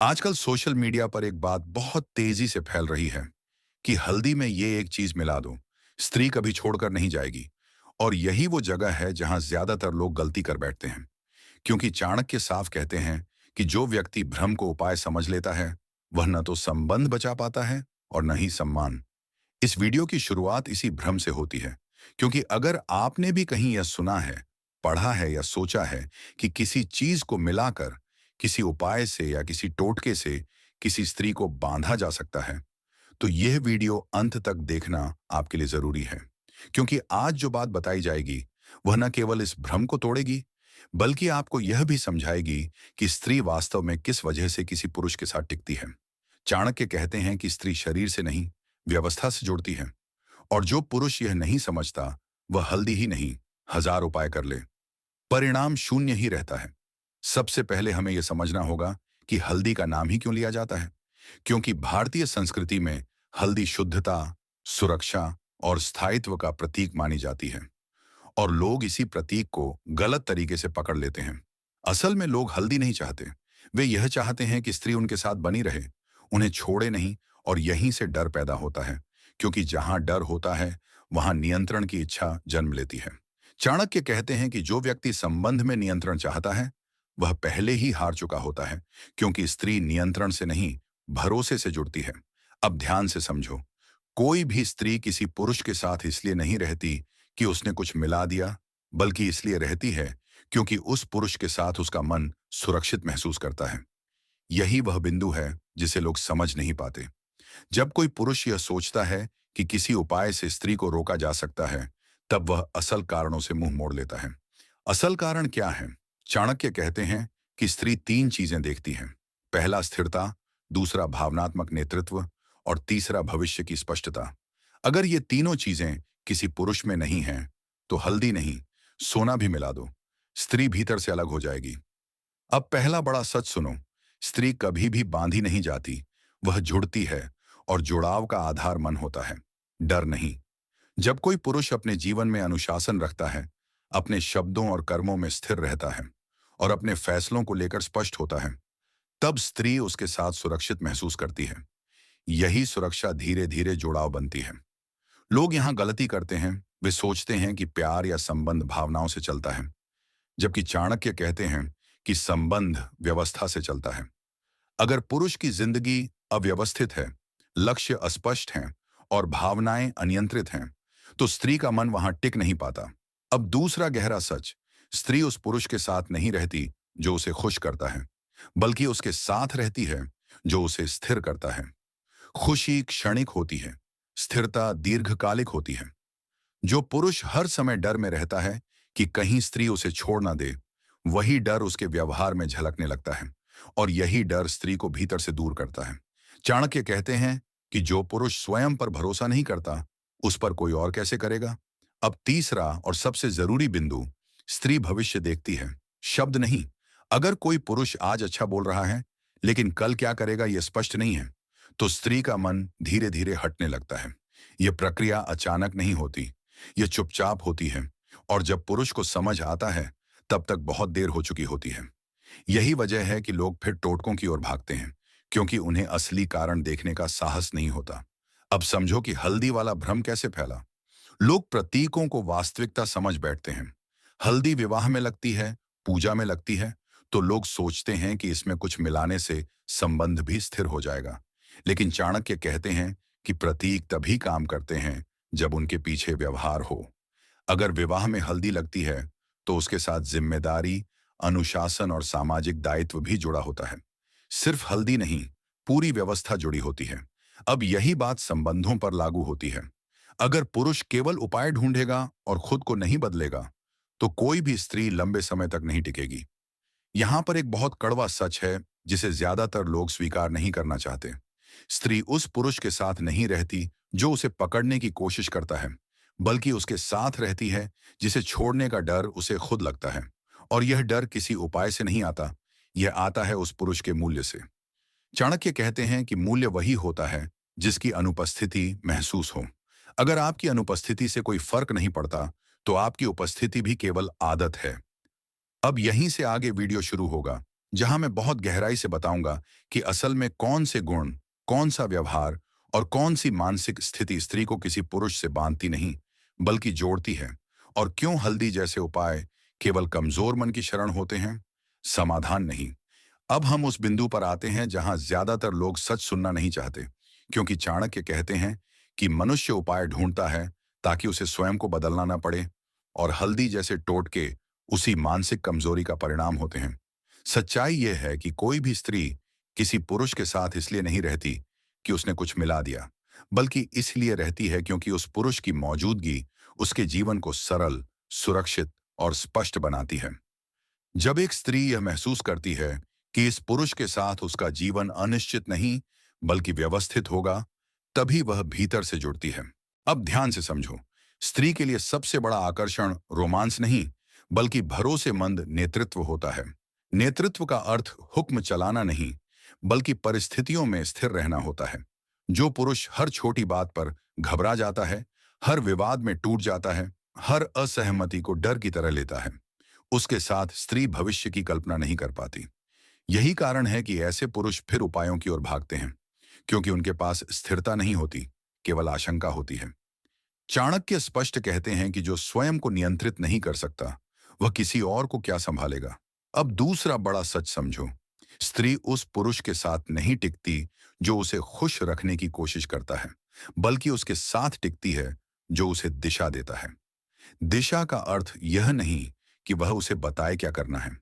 आजकल social media पर एक बात बहुत तेजी से फैल रही है कि हल्दी में ये एक चीज मिला दो, स्त्री कभी छोड़कर नहीं जाएगी। और यही वो जगह है जहां ज्यादातर लोग गलती कर बैठते हैं, क्योंकि चाणक्य साफ कहते हैं कि जो व्यक्ति भ्रम को उपाय समझ लेता है वह न तो संबंध बचा पाता है और न ही सम्मान। इस वीडियो की शुरुआत इसी भ्रम से होती है, क्योंकि अगर आपने भी कहीं यह सुना है, पढ़ा है या सोचा है कि किसी चीज को मिलाकर, किसी उपाय से या किसी टोटके से किसी स्त्री को बांधा जा सकता है, तो यह वीडियो अंत तक देखना आपके लिए जरूरी है। क्योंकि आज जो बात बताई जाएगी वह न केवल इस भ्रम को तोड़ेगी, बल्कि आपको यह भी समझाएगी कि स्त्री वास्तव में किस वजह से किसी पुरुष के साथ टिकती है। चाणक्य कहते हैं कि स्त्री शरीर से नहीं, व्यवस्था से जुड़ती है। और जो पुरुष यह नहीं समझता वह हल्दी ही नहीं, हजार उपाय कर ले, परिणाम शून्य ही रहता है। सबसे पहले हमें यह समझना होगा कि हल्दी का नाम ही क्यों लिया जाता है। क्योंकि भारतीय संस्कृति में हल्दी शुद्धता, सुरक्षा और स्थायित्व का प्रतीक मानी जाती है। और लोग इसी प्रतीक को गलत तरीके से पकड़ लेते हैं। असल में लोग हल्दी नहीं चाहते, वे यह चाहते हैं कि स्त्री उनके साथ बनी रहे, उन्हें छोड़े नहीं। और यहीं से डर पैदा होता है, क्योंकि जहां डर होता है वहां नियंत्रण की इच्छा जन्म लेती है। चाणक्य कहते हैं कि जो व्यक्ति संबंध में नियंत्रण चाहता है वह पहले ही हार चुका होता है, क्योंकि स्त्री नियंत्रण से नहीं, भरोसे से जुड़ती है। अब ध्यान से समझो, कोई भी स्त्री किसी पुरुष के साथ इसलिए नहीं रहती कि उसने कुछ मिला दिया, बल्कि इसलिए रहती है क्योंकि उस पुरुष के साथ उसका मन सुरक्षित महसूस करता है। यही वह बिंदु है जिसे लोग समझ नहीं पाते। जब कोई पुरुष यह सोचता है कि किसी उपाय से स्त्री को रोका जा सकता है, तब वह असल कारणों से मुंह मोड़ लेता है। असल कारण क्या है? चाणक्य कहते हैं कि स्त्री तीन चीजें देखती है। पहला स्थिरता, दूसरा भावनात्मक नेतृत्व और तीसरा भविष्य की स्पष्टता। अगर ये तीनों चीजें किसी पुरुष में नहीं हैं, तो हल्दी नहीं, सोना भी मिला दो, स्त्री भीतर से अलग हो जाएगी। अब पहला बड़ा सच सुनो, स्त्री कभी भी बांधी नहीं जाती, वह जुड़ती है। और जुड़ाव का आधार मन होता है, डर नहीं। जब कोई पुरुष अपने जीवन में अनुशासन रखता है, अपने शब्दों और कर्मों में स्थिर रहता है और अपने फैसलों को लेकर स्पष्ट होता है, तब स्त्री उसके साथ सुरक्षित महसूस करती है। यही सुरक्षा धीरे धीरे जुड़ाव बनती है। लोग यहाँ गलती करते हैं, वे सोचते हैं कि प्यार या संबंध भावनाओं से चलता है, जबकि चाणक्य कहते हैं कि संबंध व्यवस्था से चलता है। अगर पुरुष की जिंदगी अव्यवस्थित है, लक्ष्य अस्पष्ट हैं और भावनाएं अनियंत्रित हैं, तो स्त्री का मन वहां टिक नहीं पाता। अब दूसरा गहरा सच, स्त्री उस पुरुष के साथ नहीं रहती जो उसे खुश करता है, बल्कि उसके साथ रहती है जो उसे स्थिर करता है। खुशी क्षणिक होती है, स्थिरता दीर्घकालिक होती है। जो पुरुष हर समय डर में रहता है कि कहीं स्त्री उसे छोड़ ना दे, वही डर उसके व्यवहार में झलकने लगता है। और यही डर स्त्री को भीतर से दूर करता है। चाणक्य कहते हैं कि जो पुरुष स्वयं पर भरोसा नहीं करता, उस पर कोई और कैसे करेगा। अब तीसरा और सबसे जरूरी बिंदु, स्त्री भविष्य देखती है, शब्द नहीं। अगर कोई पुरुष आज अच्छा बोल रहा है, लेकिन कल क्या करेगा यह स्पष्ट नहीं है, तो स्त्री का मन धीरे धीरे हटने लगता है। यह प्रक्रिया अचानक नहीं होती, यह चुपचाप होती है। और जब पुरुष को समझ आता है, तब तक बहुत देर हो चुकी होती है। यही वजह है कि लोग फिर टोटकों की ओर भागते हैं, क्योंकि उन्हें असली कारण देखने का साहस नहीं होता। अब समझो कि हल्दी वाला भ्रम कैसे फैला। लोग प्रतीकों को वास्तविकता समझ बैठते हैं। हल्दी विवाह में लगती है, पूजा में लगती है, तो लोग सोचते हैं कि इसमें कुछ मिलाने से संबंध भी स्थिर हो जाएगा। लेकिन चाणक्य कहते हैं कि प्रतीक तभी काम करते हैं जब उनके पीछे व्यवहार हो। अगर विवाह में हल्दी लगती है, तो उसके साथ जिम्मेदारी, अनुशासन और सामाजिक दायित्व भी जुड़ा होता है। सिर्फ हल्दी नहीं, पूरी व्यवस्था जुड़ी होती है। अब यही बात संबंधों पर लागू होती है। अगर पुरुष केवल उपाय ढूंढेगा और खुद को नहीं बदलेगा, तो कोई भी स्त्री लंबे समय तक नहीं टिकेगी। यहां पर एक बहुत कड़वा सच है जिसे ज्यादातर लोग स्वीकार नहीं करना चाहते। स्त्री उस पुरुष के साथ नहीं रहती जो उसे पकड़ने की कोशिश करता है, बल्कि उसके साथ रहती है जिसे छोड़ने का डर उसे खुद लगता है। और यह डर किसी उपाय से नहीं आता, यह आता है उस पुरुष के मूल्य से। चाणक्य कहते हैं कि मूल्य वही होता है जिसकी अनुपस्थिति महसूस हो। अगर आपकी अनुपस्थिति से कोई फर्क नहीं पड़ता, तो आपकी उपस्थिति भी केवल आदत है। अब यहीं से आगे वीडियो शुरू होगा, जहां मैं बहुत गहराई से बताऊंगा कि असल में कौन से गुण, कौन सा व्यवहार और कौन सी मानसिक स्थिति स्त्री को किसी पुरुष से बांधती नहीं बल्कि जोड़ती है, और क्यों हल्दी जैसे उपाय केवल कमजोर मन की शरण होते हैं, समाधान नहीं। अब हम उस बिंदु पर आते हैं जहां ज्यादातर लोग सच सुनना नहीं चाहते, क्योंकि चाणक्य कहते हैं कि मनुष्य उपाय ढूंढता है ताकि उसे स्वयं को बदलना ना पड़े, और हल्दी जैसे टोटके उसी मानसिक कमजोरी का परिणाम होते हैं। सच्चाई यह है कि कोई भी स्त्री किसी पुरुष के साथ इसलिए नहीं रहती कि उसने कुछ मिला दिया, बल्कि इसलिए रहती है क्योंकि उस पुरुष की मौजूदगी उसके जीवन को सरल, सुरक्षित और स्पष्ट बनाती है। जब एक स्त्री यह महसूस करती है कि इस पुरुष के साथ उसका जीवन अनिश्चित नहीं बल्कि व्यवस्थित होगा, तभी वह भीतर से जुड़ती है। अब ध्यान से समझो, स्त्री के लिए सबसे बड़ा आकर्षण रोमांस नहीं बल्कि भरोसेमंद नेतृत्व होता है। नेतृत्व का अर्थ हुक्म चलाना नहीं बल्कि परिस्थितियों में स्थिर रहना होता है। जो पुरुष हर छोटी बात पर घबरा जाता है, हर विवाद में टूट जाता है, हर असहमति को डर की तरह लेता है, उसके साथ स्त्री भविष्य की कल्पना नहीं कर पाती। यही कारण है कि ऐसे पुरुष फिर उपायों की ओर भागते हैं, क्योंकि उनके पास स्थिरता नहीं होती, केवल आशंका होती है। चाणक्य स्पष्ट कहते हैं कि जो स्वयं को नियंत्रित नहीं कर सकता, वह किसी और को क्या संभालेगा। अब दूसरा बड़ा सच समझो, स्त्री उस पुरुष के साथ नहीं टिकती जो उसे खुश रखने की कोशिश करता है, बल्कि उसके साथ टिकती है जो उसे दिशा देता है। दिशा का अर्थ यह नहीं कि वह उसे बताए क्या करना है,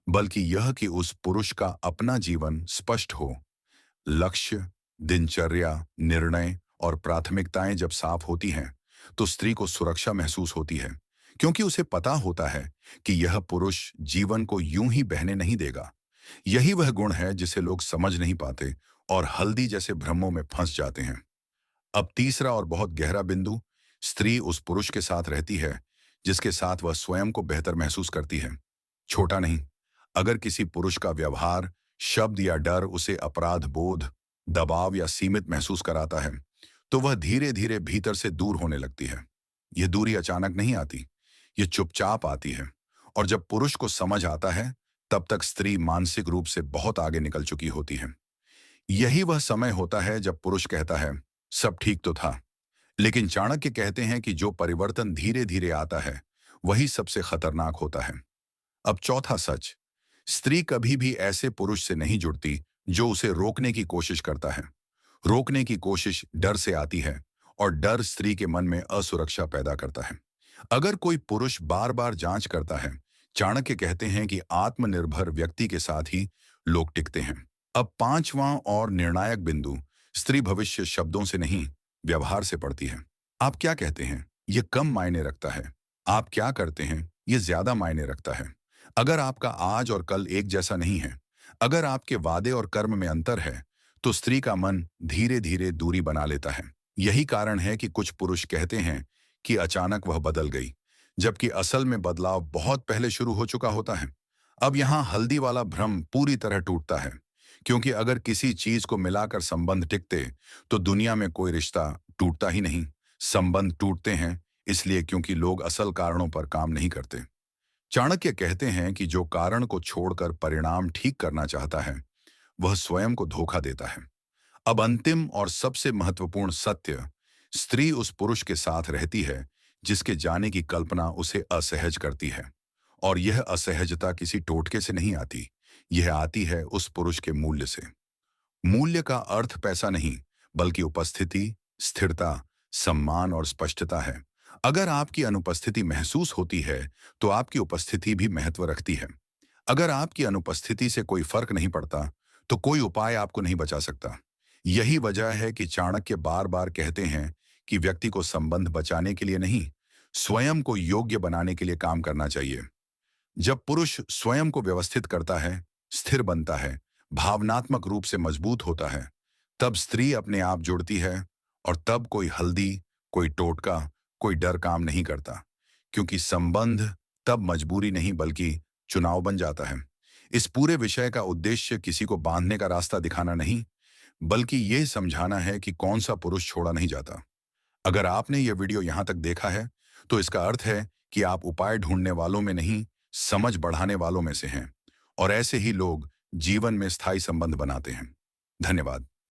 बल्कि यह कि उस पुरुष का अपना जीवन स्पष्ट हो। लक्ष्य, दिनचर्या, निर्णय और प्राथमिकताएं जब साफ होती हैं, तो स्त्री को सुरक्षा महसूस होती है, क्योंकि उसे पता होता है कि यह पुरुष जीवन को यूं ही बहने नहीं देगा। यही वह गुण है जिसे लोग समझ नहीं पाते और हल्दी जैसे भ्रमों में फंस जाते हैं। अब तीसरा और बहुत गहरा बिंदु, स्त्री उस पुरुष के साथ रहती है जिसके साथ वह स्वयं को बेहतर महसूस करती है। छोटा नहीं। अगर किसी पुरुष का व्यवहार, शब्द या डर उसे अपराध बोध, दबाव या सीमित महसूस कराता है, तो वह धीरे धीरे भीतर से दूर होने लगती है। यह दूरी अचानक नहीं आती, यह चुपचाप आती है। और जब पुरुष को समझ आता है, तब तक स्त्री मानसिक रूप से बहुत आगे निकल चुकी होती है। यही वह समय होता है जब पुरुष कहता है, सब ठीक तो था। लेकिन चाणक्य कहते हैं कि जो परिवर्तन धीरे धीरे आता है, वही सबसे खतरनाक होता है। अब चौथा सच, स्त्री कभी भी ऐसे पुरुष से नहीं जुड़ती जो उसे रोकने की कोशिश करता है। रोकने की कोशिश डर से आती है, और डर स्त्री के मन में असुरक्षा पैदा करता है। अगर कोई पुरुष बार बार जांच करता है, चाणक्य कहते हैं कि आत्मनिर्भर व्यक्ति के साथ ही लोग टिकते हैं। अब पांचवां और निर्णायक बिंदु, स्त्री भविष्य शब्दों से नहीं, व्यवहार से पड़ती है। आप क्या कहते हैं, यह कम मायने रखता है। आप क्या करते हैं, यह ज्यादा मायने रखता है। अगर आपका आज और कल एक जैसा नहीं है, अगर आपके वादे और कर्म में अंतर है, तो स्त्री का मन धीरे धीरे दूरी बना लेता है। यही कारण है कि कुछ पुरुष कहते हैं कि अचानक वह बदल गई, जबकि असल में बदलाव बहुत पहले शुरू हो चुका होता है। अब यहाँ हल्दी वाला भ्रम पूरी तरह टूटता है, क्योंकि अगर किसी चीज को मिलाकर संबंध टिकते, तो दुनिया में कोई रिश्ता टूटता ही नहीं। संबंध टूटते हैं इसलिए क्योंकि लोग असल कारणों पर काम नहीं करते। चाणक्य कहते हैं कि जो कारण को छोड़कर परिणाम ठीक करना चाहता है, वह स्वयं को धोखा देता है। अब अंतिम और सबसे महत्वपूर्ण सत्य, स्त्री उस पुरुष के साथ रहती है जिसके जाने की कल्पना उसे असहज करती है। और यह असहजता किसी टोटके से नहीं आती, यह आती है उस पुरुष के मूल्य से। मूल्य का अर्थ पैसा नहीं, बल्कि उपस्थिति, स्थिरता, सम्मान और स्पष्टता है। अगर आपकी अनुपस्थिति महसूस होती है, तो आपकी उपस्थिति भी महत्व रखती है। अगर आपकी अनुपस्थिति से कोई फर्क नहीं पड़ता, तो कोई उपाय आपको नहीं बचा सकता। यही वजह है कि चाणक्य बार बार कहते हैं कि व्यक्ति को संबंध बचाने के लिए नहीं, स्वयं को योग्य बनाने के लिए काम करना चाहिए। जब पुरुष स्वयं को व्यवस्थित करता है, स्थिर बनता है, भावनात्मक रूप से मजबूत होता है, तब स्त्री अपने आप जुड़ती है, और तब कोई हल्दी, कोई टोटका, कोई डर काम नहीं करता, क्योंकि संबंध तब मजबूरी नहीं बल्कि चुनाव बन जाता है। इस पूरे विषय का उद्देश्य किसी को बांधने का रास्ता दिखाना नहीं, बल्कि यह समझाना है कि कौन सा पुरुष छोड़ा नहीं जाता। अगर आपने यह वीडियो यहां तक देखा है, तो इसका अर्थ है कि आप उपाय ढूंढने वालों में नहीं, समझ बढ़ाने वालों में से हैं। और ऐसे ही लोग जीवन में स्थायी संबंध बनाते हैं। धन्यवाद।